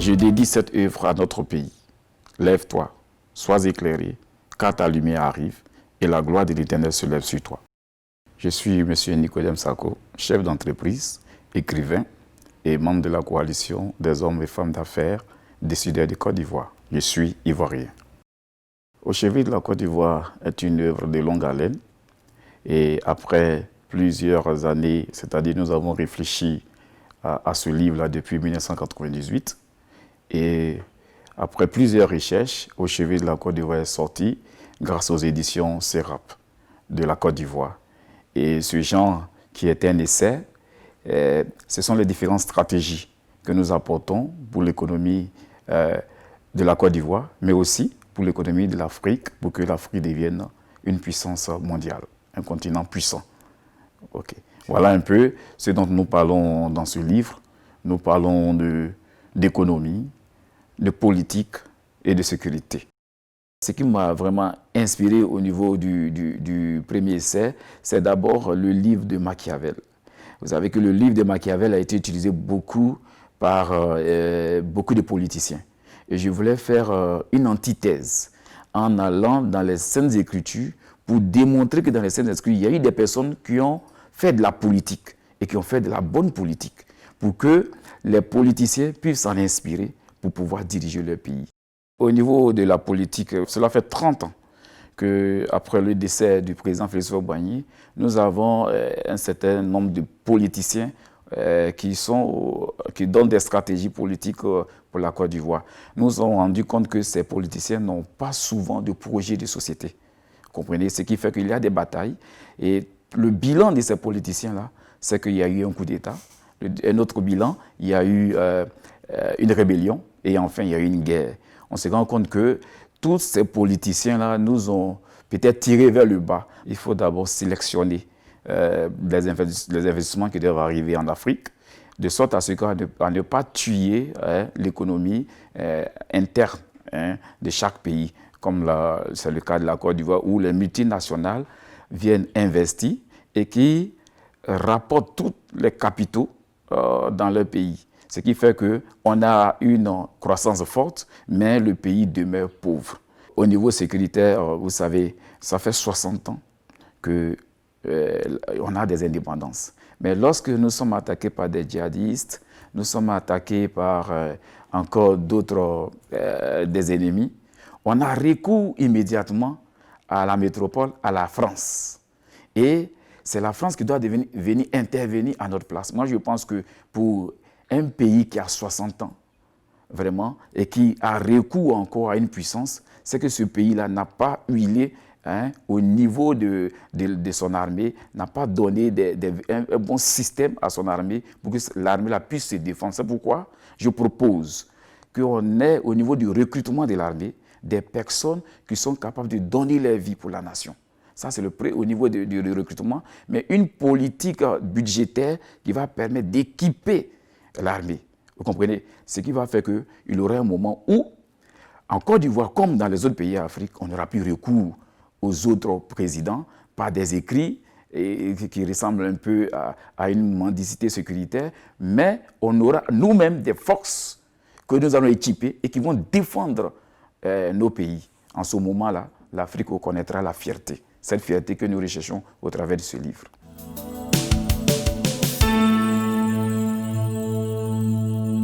Je dédie cette œuvre à notre pays. Lève-toi, sois éclairé, car ta lumière arrive et la gloire de l'Éternel se lève sur toi. Je suis M. Nicodème Sako, chef d'entreprise, écrivain et membre de la coalition des hommes et femmes d'affaires décideurs de Côte d'Ivoire. Je suis ivoirien. Aux chevilles de la Côte d'Ivoire est une œuvre de longue haleine et après plusieurs années, c'est-à-dire nous avons réfléchi à ce livre-là depuis 1998 et après plusieurs recherches, Aux chevilles de la Côte d'Ivoire est sorti grâce aux éditions Serap de la Côte d'Ivoire. Et ce genre qui est un essai, ce sont les différentes stratégies que nous apportons pour l'économie de la Côte d'Ivoire, mais aussi pour l'économie de l'Afrique, pour que l'Afrique devienne une puissance mondiale, un continent puissant. Okay. Voilà un peu ce dont nous parlons dans ce livre. Nous parlons d'économie, de politique et de sécurité. Ce qui m'a vraiment inspiré au niveau du premier essai, c'est d'abord le livre de Machiavel. Vous savez que le livre de Machiavel a été utilisé beaucoup par beaucoup de politiciens. Et je voulais faire une antithèse en allant dans les Saintes Écritures pour démontrer que dans les Saintes Écritures, il y a eu des personnes qui ont fait de la politique et qui ont fait de la bonne politique pour que les politiciens puissent s'en inspirer pour pouvoir diriger leur pays. Au niveau de la politique, cela fait 30 ans qu'après le décès du président Félix Houphouët-Boigny, nous avons un certain nombre de politiciens qui donnent des stratégies politiques pour la Côte d'Ivoire. Nous nous sommes rendus compte que ces politiciens n'ont pas souvent de projet de société. Vous comprenez? Ce qui fait qu'il y a des batailles. Et le bilan de ces politiciens-là, c'est qu'il y a eu un coup d'État. Un autre bilan, il y a eu une rébellion. Et enfin, il y a eu une guerre. On se rend compte que tous ces politiciens-là nous ont peut-être tirés vers le bas. Il faut d'abord sélectionner les investissements qui doivent arriver en Afrique, de sorte à ne pas tuer l'économie interne de chaque pays, comme c'est le cas de la Côte d'Ivoire, où les multinationales viennent investir et qui rapportent tous les capitaux dans leur pays. Ce qui fait qu'on a une croissance forte, mais le pays demeure pauvre. Au niveau sécuritaire, vous savez, ça fait 60 ans qu'on a des indépendances. Mais lorsque nous sommes attaqués par des djihadistes, nous sommes attaqués par encore d'autres des ennemis, on a recours immédiatement à la métropole, à la France. Et c'est la France qui doit venir intervenir à notre place. Moi, je pense que pour un pays qui a 60 ans, vraiment, et qui a recours encore à une puissance, c'est que ce pays-là n'a pas huilé au niveau de son armée, n'a pas donné un bon système à son armée pour que l'armée puisse se défendre. C'est pourquoi je propose qu'on ait au niveau du recrutement de l'armée des personnes qui sont capables de donner leur vie pour la nation. Ça, c'est au niveau du recrutement, mais une politique budgétaire qui va permettre d'équiper l'armée. Vous comprenez? Ce qui va faire qu'il y aura un moment où, en Côte d'Ivoire, comme dans les autres pays d'Afrique, on n'aura plus recours aux autres présidents par des écrits qui ressemblent un peu à une mendicité sécuritaire, mais on aura nous-mêmes des forces que nous allons équiper et qui vont défendre nos pays. En ce moment-là, l'Afrique connaîtra la fierté, cette fierté que nous recherchons au travers de ce livre.